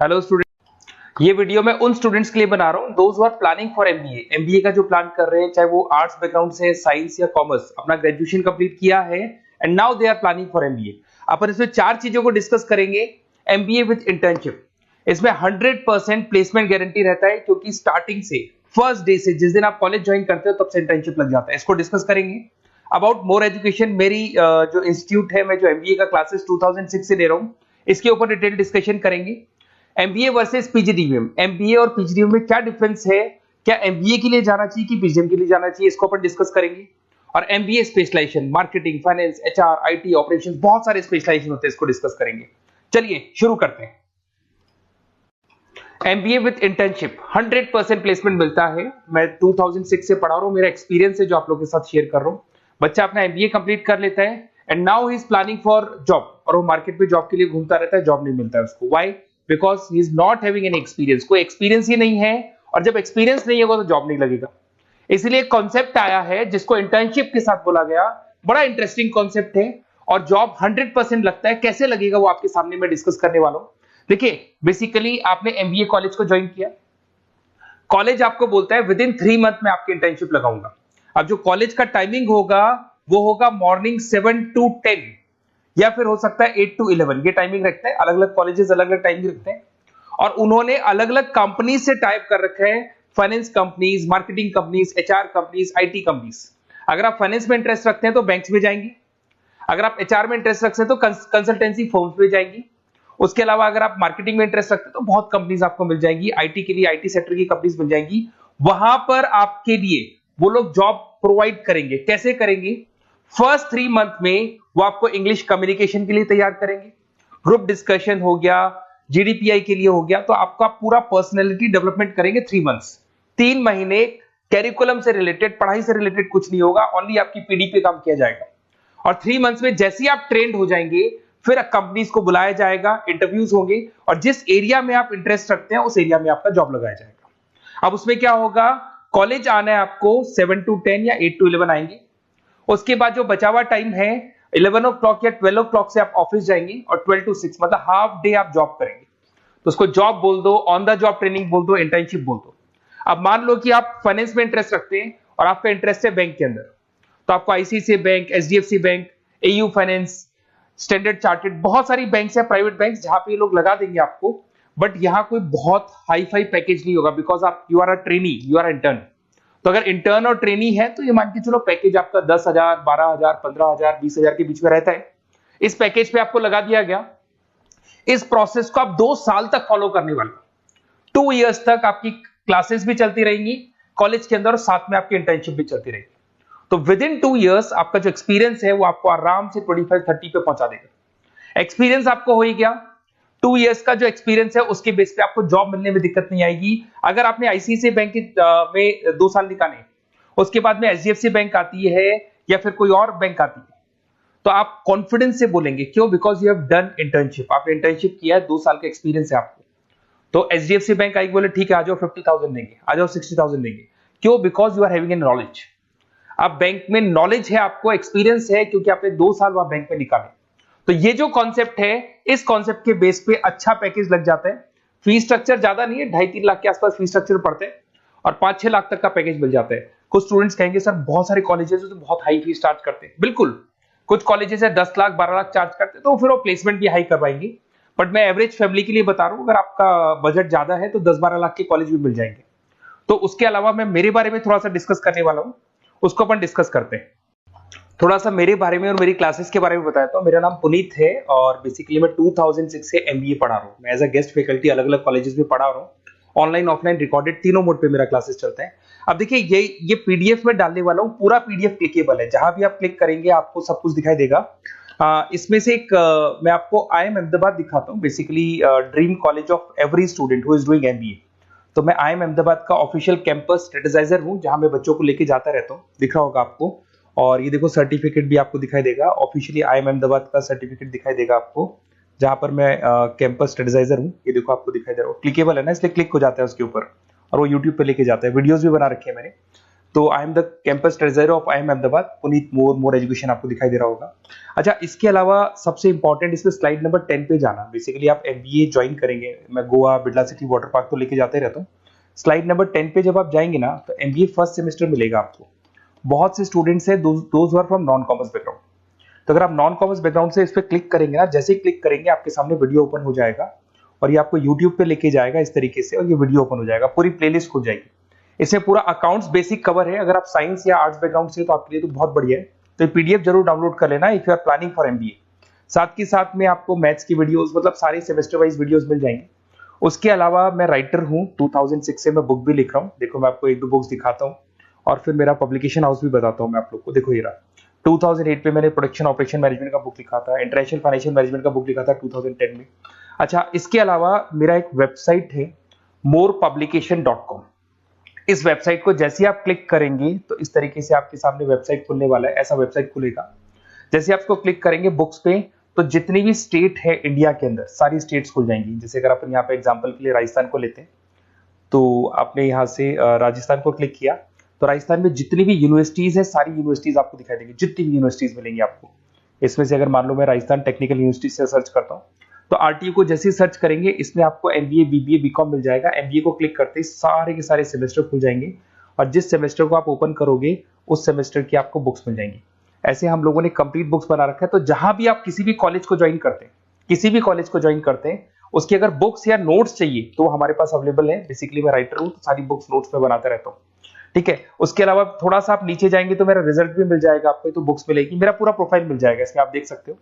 Hello student, ये video मैं उन स्टूडेंट्स के लिए बना रहा हूँ those who are planning for MBA. MBA का जो प्लान कर रहे हैं, चाहे वो आर्ट्स बैकग्राउंड से, साइंस या कॉमर्स, अपना ग्रेजुएशन कंप्लीट किया है and now they are planning for MBA. अपन इसमें चार चीजों को डिस्कस करेंगे। एमबीए विद इंटर्नशिप, इसमें 100% प्लेसमेंट गारंटी रहता है, क्योंकि स्टार्टिंग से फर्स्ट डे से जिस दिन आप कॉलेज ज्वाइन करते हो तब से इंटर्नशिप लग जाता है। इसको डिस्कस करेंगे। अबाउट मोर एजुकेशन, मेरी जो इंस्टीट्यूट है, मैं जो एमबीए का क्लासेस 2006 से ले रहा हूँ, इसके ऊपर डिटेल डिस्कशन करेंगे। एमबीए वर्सेस पीजीडीएम, एमबीए और पीजीडीएम में क्या डिफरेंस है, क्या एमबीए के लिए जाना चाहिए कि पीजीडीएम के लिए जाना चाहिए, इसको अपन डिस्कस करेंगे। और MBA specialization, marketing, finance, HR, IT, operations, बहुत सारे स्पेशलाइजेशन होते हैं, इसको डिस्कस करेंगे। चलिए शुरू करते हैं। एमबीए विद इंटर्नशिप 100% प्लेसमेंट मिलता है। मैं 2006 से पढ़ा रहा हूँ, मेरा एक्सपीरियंस है जो आप लोगों के साथ शेयर कर रहा हूँ। बच्चा अपना एमबीए कंप्लीट कर लेता है and now he is planning for job, और वो मार्केट में जॉब के लिए घूमता रहता है, जॉब नहीं मिलता है उसको। Why? Because he is not having any experience. कोई एक्सपीरियंस ही नहीं है, और जब एक्सपीरियंस नहीं होगा तो जॉब नहीं लगेगा। इसलिए एक कॉन्सेप्ट आया है जिसको इंटर्नशिप के साथ बोला गया। बड़ा इंटरेस्टिंग कॉन्सेप्ट है, और जॉब 100% लगता है। कैसे लगेगा वो आपके सामने मैं डिस्कस करने वाला हूं। देखिए, बेसिकली आपने एमबीए कॉलेज को ज्वाइन किया, कॉलेज आपको बोलता है विद इन 3 मंथ में आपकी इंटर्नशिप लगाऊंगा। अब जो कॉलेज का टाइमिंग होगा वो होगा मॉर्निंग 7 to 10, या फिर हो सकता है 8 to 11। ये टाइमिंग रखते हैं, अलग अलग कॉलेजेस अलग अलग टाइमिंग रखते हैं। और उन्होंने अलग अलग कंपनी से टाइप कर रखा है, finance companies, marketing companies, HR companies, IT companies. अगर आप फाइनेंस में इंटरेस्ट रखते हैं तो बैंक्स में जाएंगे। अगर आप एचआर में इंटरेस्ट रखते हैं तो कंसल्टेंसी फर्म्स में जाएंगी। उसके अलावा अगर आप मार्केटिंग में इंटरेस्ट रखते हैं तो बहुत कंपनीज आपको मिल जाएंगी। आईटी के लिए आईटी सेक्टर की कंपनीज मिल जाएंगी। वहां पर आपके लिए वो लोग जॉब प्रोवाइड करेंगे। कैसे करेंगे? फर्स्ट 3 मंथ में वो आपको इंग्लिश कम्युनिकेशन के लिए तैयार करेंगे, ग्रुप डिस्कशन हो गया, जीडीपीआई के लिए हो गया, तो आपका पूरा पर्सनैलिटी डेवलपमेंट करेंगे 3 मंथ्स। 3 महीने कैरिकुलम से रिलेटेड, पढ़ाई से रिलेटेड कुछ नहीं होगा, ओनली आपकी पीडी पे काम किया जाएगा। और 3 मंथ्स में जैसे ही आप ट्रेंड हो जाएंगे, फिर कंपनीज को बुलाया जाएगा, इंटरव्यूज होंगे, और जिस एरिया में आप इंटरेस्ट रखते हैं उस एरिया में आपका जॉब लगाया जाएगा। अब उसमें क्या होगा, कॉलेज आना है आपको 7 to 10 या 8 to 11 आएंगे। उसके बाद जो बचा हुआ टाइम है 11 o'clock या 12 o'clock से आप ऑफिस जाएंगे, और 12 to 6 मतलब हाफ डे आप जॉब करेंगे। तो उसको जॉब बोल दो, ऑन द जॉब ट्रेनिंग बोल दो, इंटर्नशिप बोल दो। अब मान लो कि आप फाइनेंस में इंटरेस्ट रखते हैं और आपका इंटरेस्ट है बैंक के अंदर, तो आपको ICICI bank, HDFC bank, AU finance, standard chartered, बहुत सारी बैंक्स या प्राइवेट बैंक्स जहां पे ये लोग लगा देंगे आपको। बट यहाँ कोई बहुत हाई फाई पैकेज नहीं होगा, बिकॉज आप you are a trainee, you are intern. तो अगर इंटर्न और ट्रेनी है तो ये मान के चलो पैकेज आपका 10,000, 12,000, 15,000, 20,000 के बीच में रहता है। इस पैकेज पे आपको लगा दिया गया। इस प्रोसेस को आप 2 साल तक फॉलो करने वाले। 2 इयर्स तक आपकी क्लासेस भी चलती रहेंगी कॉलेज के अंदर, और साथ में आपकी इंटर्नशिप भी चलती रहेगी। तो विद इन 2 इयर्स आपका जो एक्सपीरियंस है वो आपको आराम से 25-30 पे पहुंचा देगा। एक्सपीरियंस आपको हो ही गया। 2 इयर्स का जो एक्सपीरियंस है उसके बेस पे आपको जॉब मिलने में दिक्कत नहीं आएगी। अगर आपने आईसीआईसीआई बैंक में 2 साल निकाले, उसके बाद में एचडीएफसी बैंक आती है या फिर कोई और बैंक आती है, तो आप कॉन्फिडेंस से बोलेंगे। क्यों? Because you have done internship. आपने इंटर्नशिप किया है, 2 साल का एक्सपीरियंस है आपको। तो एचडीएफसी बैंक आएगी, बोले ठीक है आ जाओ 50,000 देंगे, आ जाओ 60,000 देंगे। क्यों? Because you are having an knowledge. अब बैंक में नॉलेज है, आपको एक्सपीरियंस है, क्योंकि आपने 2 साल वहां बैंक में निकाले। तो ये जो कॉन्सेप्ट है, इस कॉन्सेप्ट के बेस पे अच्छा पैकेज लग जाता है। फीस स्ट्रक्चर ज्यादा नहीं है, 2.5-3 लाख के आसपास फीस स्ट्रक्चर पड़ते हैं, और 5-6 लाख तक का पैकेज मिल जाता है। कुछ स्टूडेंट्स कहेंगे सर बहुत सारे कॉलेजेस तो बहुत हाई फीस चार्ज करते हैं। बिल्कुल, कुछ कॉलेजेस है 10 लाख 12 लाख चार्ज करते हैं, तो फिर वो प्लेसमेंट भी हाई करवाएंगे। बट मैं एवरेज फैमिली के लिए बता रहा हूं, अगर आपका बजट ज्यादा है तो 10-12 लाख के कॉलेज भी मिल जाएंगे। तो उसके अलावा मैं मेरे बारे में थोड़ा सा डिस्कस करने वाला हूं, उसको अपन डिस्कस करते हैं। थोड़ा सा मेरे बारे में और मेरी क्लासेस के बारे में बताता हूं। मेरा नाम पुनीत है, और बेसिकली मैं 2006 से एमबीए पढ़ा रहा हूं। मैं एज अ गेस्ट फैकल्टी अलग अलग कॉलेजेस में पढ़ा रहा हूं। ऑनलाइन, ऑफलाइन, रिकॉर्डेड, तीनों मोड पे मेरा क्लासेस चलता है। अब देखिए, ये पीडीएफ में डालने वाला हूं, पूरा पीडीएफ क्लिकेबल है। जहां भी आप क्लिक करेंगे आपको सब कुछ दिखाई देगा। इसमें से एक मैं आपको आईएम अहमदाबाद दिखाता हूं। Basically dream college of every student who is doing MBA. तो मैं आईएम अहमदाबाद का ऑफिशियल कैंपस स्ट्रेटेजाइजर हूं, जहां मैं बच्चों को लेके जाता रहता हूं। दिख रहा होगा आपको। और ये देखो सर्टिफिकेट भी आपको दिखाई देगा, ऑफिशियली आईएम अहमदाबाद का सर्टिफिकेट दिखाई देगा आपको, जहां पर मैं कैंपस स्ट्रेटेजाइजर हूं। ये देखो आपको दिखाई दे रहा है, क्लिकेबल है ना, इसलिए क्लिक हो जाता है उसके ऊपर, और वो यूट्यूब पे लेके जाता है। वीडियोस भी बना रखे हैं मैंने। तो I am the campus treasurer of IIM Ahmedabad, Puneet more education आपको दिखाई दे रहा होगा। अच्छा, इसके अलावा सबसे इंपॉर्टेंट इसमें स्लाइड नंबर 10 पे जाना। बेसिकली आप MBA ज्वाइन करेंगे, मैं Goa, Birla city, water park तो लेके जाते रहता हूँ। स्लाइड नंबर 10 पे जब आप जाएंगे ना, तो MBA फर्स्ट सेमेस्टर मिलेगा आपको। बहुत से स्टूडेंट्स हैं those are from non commerce background. तो अगर आप नॉन कॉमर्स बैकग्राउंड से इस पर क्लिक करेंगे ना, जैसे ही क्लिक करेंगे आपके सामने वीडियो ओपन हो जाएगा और ये आपको यूट्यूब पे लेके जाएगा इस तरीके से, और ये वीडियो ओपन हो जाएगा, पूरी प्लेलिस्ट खुल जाएगी। इसमें पूरा अकाउंट्स बेसिक कवर है। अगर आप साइंस या आर्ट्स बैकग्राउंड से तो आपके लिए तो बहुत बढ़िया है। तो PDF जरूर डाउनलोड कर लेना if you are planning for MBA। साथ के साथ में आपको मैथ्स की वीडियोस, मतलब सारे सेमेस्टर वाइज वीडियोस मिल जाएंगे। उसके अलावा मैं राइटर हूँ, 2006 से मैं बुक भी लिख रहा हूँ। देखो मैं आपको 1-2 बुक्स दिखाता हूँ और फिर मेरा पब्लिकेशन हाउस भी बताता हूँ मैं आप लोग को। देखो ये रहा, 2008 में मैंने प्रोडक्शन ऑपरेशन मैनेजमेंट का बुक लिखा था, इंटरनेशनल फाइनेंशियल मैनेजमेंट का बुक लिखा था 2010 में। अच्छा, इसके अलावा मेरा एक वेबसाइट है morepublication.com। इस वेबसाइट को जैसे आप क्लिक करेंगे तो इस तरीके से आपके सामने वेबसाइट खुलने वाला है, ऐसा वेबसाइट खुलेगा। जैसे आप इसको क्लिक करेंगे बुक्स पे, तो जितनी भी स्टेट है इंडिया के अंदर सारी स्टेट्स खुल जाएंगी। जैसे अगर अपन यहाँ पे एग्जांपल के लिए राजस्थान को लेते हैं, तो आपने यहाँ से राजस्थान को क्लिक किया तो राजस्थान में जितनी भी यूनिवर्सिटीज है सारी यूनिवर्सिटीज आपको दिखाई देंगी, जितनी भी यूनिवर्सिटीज मिलेंगी आपको। इसमें से अगर मान लो मैं राजस्थान टेक्निकल यूनिवर्सिटी से सर्च करता हूँ, तो RTU को जैसे ही सर्च करेंगे इसमें आपको MBA, BBA, BCom मिल जाएगा। MBA को क्लिक करते ही सारे के सारे सेमेस्टर खुल जाएंगे और जिस सेमेस्टर को आप ओपन करोगे उस सेमेस्टर की आपको बुक्स मिल जाएंगी। ऐसे हम लोगों ने कंप्लीट बुक्स बना रखा है। तो जहां भी आप किसी भी कॉलेज को ज्वाइन करते हैं, उसकी अगर बुक्स या नोट्स चाहिए तो हमारे पास अवेलेबल है। बेसिकली मैं राइटर हूं तो सारी बुक्स नोट्स में बनाता रहता हूँ, ठीक है। उसके अलावा थोड़ा सा आप नीचे जाएंगे तो मेरा रिजल्ट भी मिल जाएगा आपको, तो बुक्स मिलेगी, मेरा पूरा प्रोफाइल मिल जाएगा, इसमें आप देख सकते हो।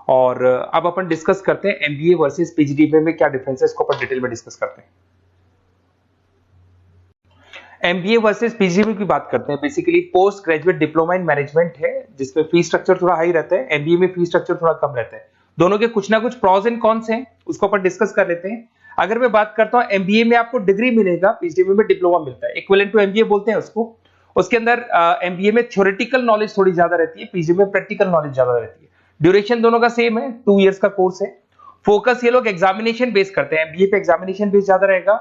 और अब अपन डिस्कस करते हैं MBA वर्सेस PGDBA में क्या डिफरेंस है, इसको अपन डिटेल में डिस्कस करते हैं। MBA वर्सेस PGDBA की बात करते हैं। Basically post graduate diploma in management है, जिसमें फी स्ट्रक्चर थोड़ा हाई रहता है, MBA में फी स्ट्रक्चर थोड़ा कम रहता है। दोनों के कुछ ना कुछ प्रॉस एंड कॉन्स हैं, उसको अपन डिस्कस कर लेते हैं। अगर मैं बात करता हूं MBA में आपको डिग्री मिलेगा, PGDBA में डिप्लोमा मिलता है, इक्विवेलेंट टू MBA बोलते हैं उसको। उसके अंदर MBA में थ्योरेटिकल नॉलेज थोड़ी ज्यादा रहती है, PGDBA में प्रैक्टिकल नॉलेज ज्यादा रहती है। ड्यूरेशन दोनों का सेम है, 2 इयर्स का कोर्स है। फोकस ये लोग एग्जामिनेशन बेस करते हैं, MBA पे एग्जामिनेशन बेस ज्यादा रहेगा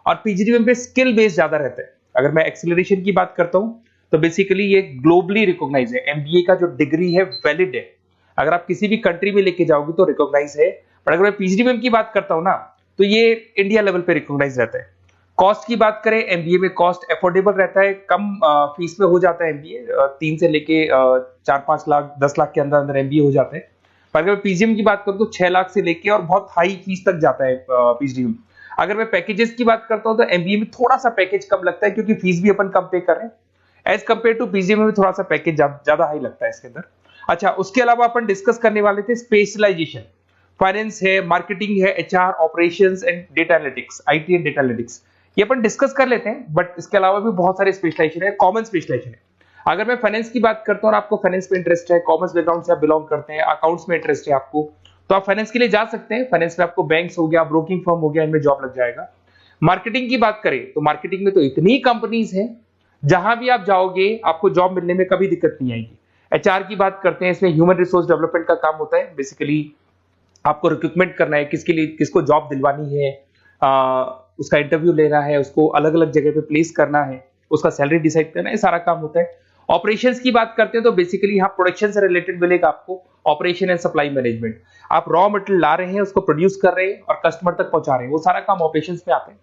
और PGDBA पे स्किल बेस ज्यादा रहता है। अगर मैं एक्सेलरेशन की बात करता हूं तो बेसिकली ये ग्लोबली रिकॉग्नाइज है, MBA का जो डिग्री है वैलिड है। अगर आप किसी भी कंट्री में लेके जाओगे तो रिकॉग्नाइज है, पर अगर मैं PGDBA की बात करता हूं ना, तो ये इंडिया लेवल पे रिकॉग्नाइज रहता है। कॉस्ट की बात करें, MBA में कॉस्ट अफोर्डेबल रहता है, कम फीस में हो जाता है MBA, 3 से लेके 4-5 लाख 10 लाख के अंदर अंदर MBA हो जाते हैं। पर अगर मैं PGDBA की बात करूं तो 6 लाख से लेके और बहुत हाई फीस तक जाता है PGDBA। अगर मैं पैकेजेस की बात करता हूं तो MBA में थोड़ा सा पैकेज कम लगता है, क्योंकि फीस भी अपन कम पे कर रहे हैं। एज कंपेयर टू PGDBA में थोड़ा सा पैकेज ज्यादा हाई लगता है इसके अंदर। अच्छा, उसके अलावा अपन डिस्कस करने वाले थे स्पेशलाइजेशन। फाइनेंस है, मार्केटिंग है, HR, operations and data analytics, IT and data analytics, ये अपन डिस्कस कर लेते हैं। बट इसके अलावा भी बहुत सारे स्पेशलाइजेशन है, कॉमन स्पेशलाइजेशन है। अगर मैं फाइनेंस की बात करता हूं और आपको फाइनेंस में इंटरेस्ट है, कॉमर्स बैकग्राउंड से आप बिलोंग करते हैं, अकाउंट्स में इंटरेस्ट है आपको, तो आप फाइनेंस के लिए जा सकते हैं। फाइनेंस में आपको बैंक्स हो गया, ब्रोकिंग फर्म हो गया, इनमें जॉब लग जाएगा। मार्केटिंग की बात करें तो मार्केटिंग में तो इतनी कंपनीज हैं, जहां भी आप जाओगे आपको जॉब मिलने में कभी दिक्कत नहीं आएगी। HR की बात करते हैं, इसमें ह्यूमन रिसोर्स डेवलपमेंट का काम होता है। बेसिकली आपको रिक्रूटमेंट करना है, किसके लिए किसको जॉब दिलवानी है, उसका इंटरव्यू लेना है, उसको अलग अलग जगह पे प्लेस करना है, उसका सैलरी डिसाइड करना है, सारा काम होता है। ऑपरेशंस की बात करते हैं तो बेसिकली यहाँ प्रोडक्शन से रिलेटेड मिलेगा आपको, ऑपरेशन एंड सप्लाई मैनेजमेंट। आप रॉ मटेरियल ला रहे हैं, उसको प्रोड्यूस कर रहे हैं और कस्टमर तक पहुंचा रहे हैं, वो सारा काम ऑपरेशंस में आते हैं।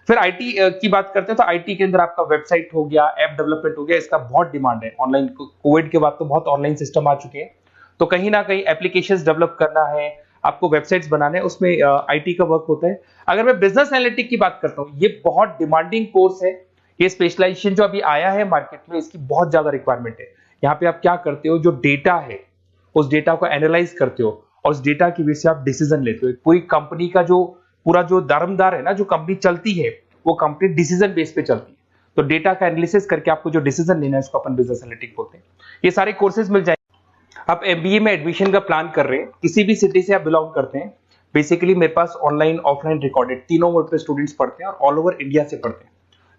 फिर IT की बात करते हैं तो IT के अंदर आपका वेबसाइट हो गया, ऐप डेवलपमेंट हो गया, इसका बहुत डिमांड है। ऑनलाइन कोविड के बाद तो बहुत ऑनलाइन सिस्टम आ चुके हैं, तो कहीं ना कहीं एप्लीकेशंस डेवलप करना है, आपको वेबसाइट्स बनाने, उसमें IT का वर्क होता है। अगर मैं बिजनेस एनालिटिक की बात करता हूँ, ये बहुत डिमांडिंग कोर्स है। ये स्पेशलाइजेशन जो अभी आया है मार्केट में, इसकी बहुत ज्यादा रिक्वायरमेंट है। यहाँ पे आप क्या करते हो, जो डेटा है उस डेटा को एनालाइज करते हो और उस डेटा की वजह से आप डिसीजन लेते हो। पूरी कंपनी का जो पूरा जो दारोमदार है ना, जो कंपनी चलती है वो कंपनी डिसीजन बेस पे चलती है। तो डेटा का एनालिसिस करके आपको जो डिसीजन लेना है उसको अपन बिजनेस एनालिटिक बोलते हैं। ये सारे कोर्सेज मिल जाएंगे। आप MBA में एडमिशन का प्लान कर रहे हैं, किसी भी सिटी से आप बिलोंग करते हैं, बेसिकली मेरे पास ऑनलाइन ऑफलाइन रिकॉर्डेड तीनों मोड पे स्टूडेंट्स पढ़ते हैं और ऑल ओवर इंडिया से पढ़ते हैं,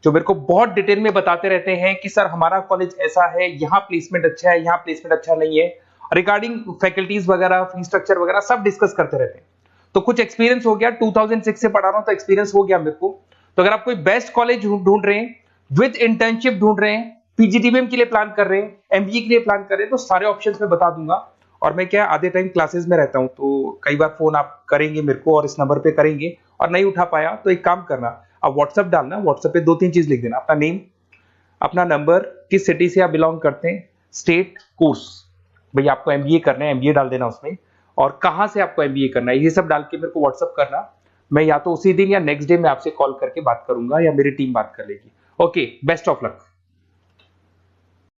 जो मेरे को बहुत डिटेल में बताते रहते हैं कि सर हमारा कॉलेज ऐसा है, यहाँ प्लेसमेंट अच्छा है, यहाँ प्लेसमेंट अच्छा नहीं है, रिगार्डिंग फैकल्टीज वगैरह, फी स्ट्रक्चर वगैरह सब डिस्कस करते रहते हैं। तो कुछ एक्सपीरियंस हो गया, 2006 से पढ़ा रहा हूं तो एक्सपीरियंस हो गया मेरे को। तो अगर आप कोई बेस्ट कॉलेज ढूंढ रहे हैं, विद इंटर्नशिप ढूंढ रहे हैं, पीजीडीबीएम के लिए प्लान कर रहे हैं, एमबीए के लिए प्लान कर रहे हैं, तो सारे ऑप्शंस मैं बता दूंगा। और मैं क्या आधे टाइम क्लासेस में रहता हूं, तो कई बार फोन आप करेंगे मेरे को और इस नंबर पे करेंगे और नहीं उठा पाया तो एक काम करना, आप व्हाट्सएप डालना, व्हाट्सएप पे 2-3 चीज लिख देना, अपना नेम, अपना नंबर, किस सिटी से आप बिलोंग करते हैं, स्टेट, कोर्स, भाई आपको एमबीए करना है एमबीए डाल देना उसमें, और कहां से आपको एमबीए करना है, ये सब डाल के मेरे को व्हाट्सएप करना। मैं या तो उसी दिन या नेक्स्ट डे में आपसे कॉल करके बात करूंगा या मेरी टीम बात कर लेगी। Okay, best of luck.